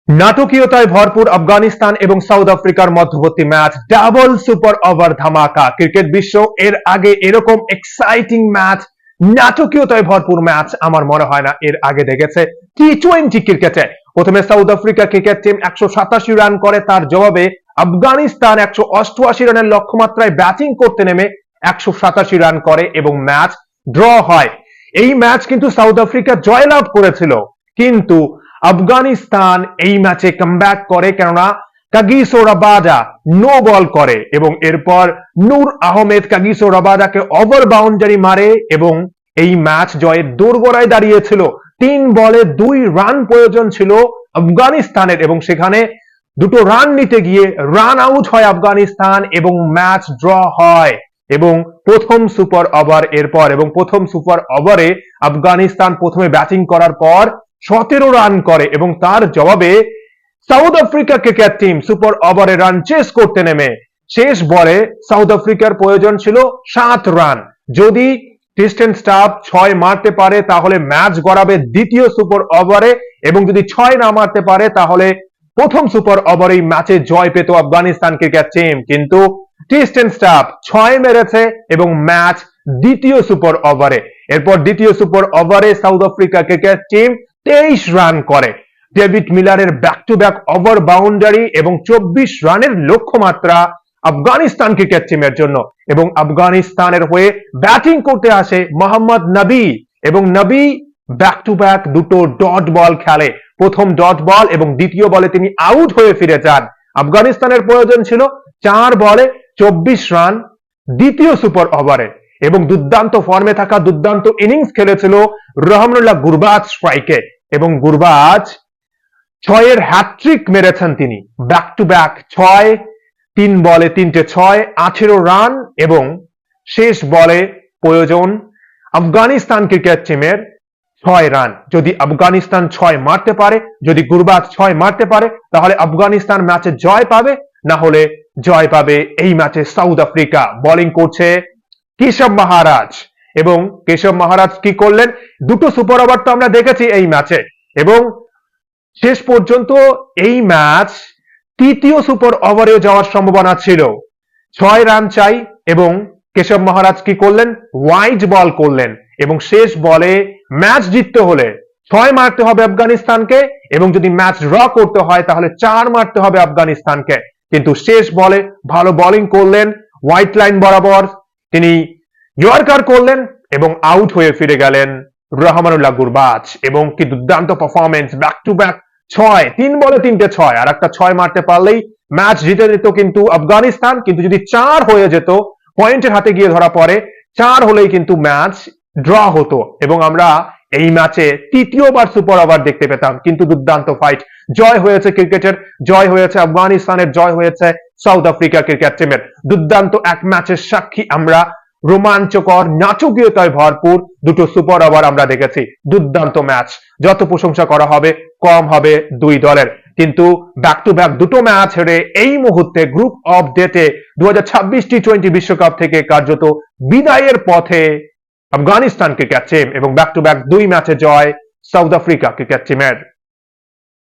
নাটকীয়তায় ভরপুর আফগানিস্তান এবং সাউথ আফ্রিকার মধ্যবর্তী ম্যাচ ডাবল সুপার ওভার ধামাকা। ক্রিকেট বিশ্ব এর আগে এরকম এক্সাইটিং ম্যাচ, নাটকীয়তায় ভরপুর ম্যাচ আমার মনে হয় না এর আগে দেখেছে টি-20 ক্রিকেটে। প্রথমে south Africa cricket team 187 run করে, তার জবাবে আফগানিস্তান 188 রানের লক্ষ্যমাত্রায় ব্যাটিং করতে নেমে 187 রান করে এবং ম্যাচ ড্র হয়। এই ম্যাচ কিন্তু সাউথ আফ্রিকা জয়লাভ করেছিল, কিন্তু আফগানিস্তান এই ম্যাচে কামব্যাক করে, কেননা কাগিসো রাবাদা নো বল করে এবং এরপর নূর আহমেদ কাগিসো রাবাদাকে ওভার বাউন্ডারি মারে এবং এই ম্যাচ জয়ের দোরগোড়ায় দাঁড়িয়েছিল। 3 বলে 2 রান প্রয়োজন ছিল আফগানিস্তানের এবং সেখানে দুটো রান নিতে গিয়ে রান আউট হয় আফগানিস্তান এবং ম্যাচ ড্র হয়। এবং প্রথম সুপার ওভার এরপর এবং প্রথম সুপার ওভারে আফগানিস্তান প্রথমে ব্যাটিং করার পর 17 রান করে এবং তার জবাবে south Africa cricket team super ওভারে রান চেস করতে নেমে শেষ বলে সাউথ আফ্রিকার প্রয়োজন ছিল 7 রান। যদি ক্রিস্টেন স্টাফ 6 মারতে পারে তাহলে ম্যাচ গড়াবে দ্বিতীয় সুপার ওভারে এবং যদি 6 না মারতে পারে তাহলে প্রথম সুপার ওভারেই ম্যাচে জয় পেত আফগানিস্তান ক্রিকেট টিম। কিন্তু ক্রিস্টেন স্টাফ 6 মেরেছে এবং ম্যাচ দ্বিতীয় সুপার ওভারে। এরপর দ্বিতীয় সুপার ওভারে South Africa cricket team 23 run করে। ডেভিড মিলারের back to back over boundary এবং 24 রানের লক্ষ্যমাত্রা আফগানিস্তান ক্রিকেট টিমের জন্য। এবং আফগানিস্তানের হয়ে ব্যাটিং করতে আসে মোহাম্মদ নবী এবং নবী ব্যাক টু ব্যাক দুটো ডট বল খেলে। প্রথম ডট বল এবং দ্বিতীয় বলে তিনি আউট হয়ে ফিরে যান। আফগানিস্তানের প্রয়োজন ছিল 4 বলে 24 রান দ্বিতীয় সুপার ওভারে এবং দুর্দান্ত ফর্মে থাকা দুর্দান্ত ইনিংস খেলেছিল রহমানুল্লাহ গুরবাজ স্ট্রাইকে এবং গুরবাজ 6 এর হ্যাট্রিক মেরেছেন তিনি। ব্যাক টু ব্যাক 6, 3 বলে 3টে 6, 18 রান এবং শেষ বলে প্রয়োজন আফগানিস্তান ক্রিকেট টিমের 6 রান। যদি আফগানিস্তান 6 মারতে পারে, যদি গুরবাজ 6 মারতে পারে তাহলে আফগানিস্তান ম্যাচে জয় পাবে, না হলে জয় পাবে এই ম্যাচে সাউথ আফ্রিকা। বোলিং করছে কেশব মহারাজ এবং কেশব মহারাজ কি করলেন, দুটো সুপার ওভার তো আমরা দেখেছি এই ম্যাচে এবং শেষ পর্যন্ত এই ম্যাচ তৃতীয় সুপার ওভারে যাওয়ার সম্ভাবনা ছিল। 6 রান চাই এবং কেশব মহারাজ কি করলেন, ওয়াইড বল করলেন এবং শেষ বলে ম্যাচ জিততে হলে 6 মারতে হবে আফগানিস্তানকে এবং যদি ম্যাচ ড্র করতে হয় তাহলে 4 মারতে হবে আফগানিস্তানকে। কিন্তু শেষ বলে ভালো বোলিং করলেন, হোয়াইট লাইন বরাবর তিনি ইয়র্কার করলেন এবং আউট হয়ে ফিরে গেলেন রহমানুল্লাহ গুরবাজ। এবং কি দুর্দান্ত পারফরমেন্স, ব্যাক টু ব্যাক 6, 3 বলে 3টে 6, আর একটা 6 মারতে পারলেই ম্যাচ জিতে যেত কিন্তু আফগানিস্তান। কিন্তু যদি 4 হয়ে যেত, পয়েন্টের হাতে গিয়ে ধরা পড়ে, 4 হলেই কিন্তু ম্যাচ ড্র হতো এবং আমরা এই ম্যাচে তৃতীয়বার সুপার ওভার দেখতে পেতাম। কিন্তু দুর্দান্ত ফাইট, জয় হয়েছে ক্রিকেটের, জয় হয়েছে আফগানিস্তানের, জয় হয়েছে সাউথ আফ্রিকা ক্রিকেট টিমের। দুর্দান্ত এক ম্যাচের সাক্ষী আমরা, রোমাঞ্চকর নাটকীয়তায় ভরপুর দুটো সুপার ওভার আমরা দেখেছি। দুর্দান্ত ম্যাচ, যত প্রশংসা করা হবে কম হবে দুই দলের। কিন্তু ব্যাক টু ব্যাক দুটো ম্যাচ হেরে এই মুহূর্তে গ্রুপ অফ ডেটে 2026 টি-20 বিশ্বকাপ থেকে কার্যত বিদায়ের পথে আফগানিস্তান ক্রিকেট টিম এবং ব্যাক টু ব্যাক 2 ম্যাচে জয় সাউথ আফ্রিকা ক্রিকেট টিমের।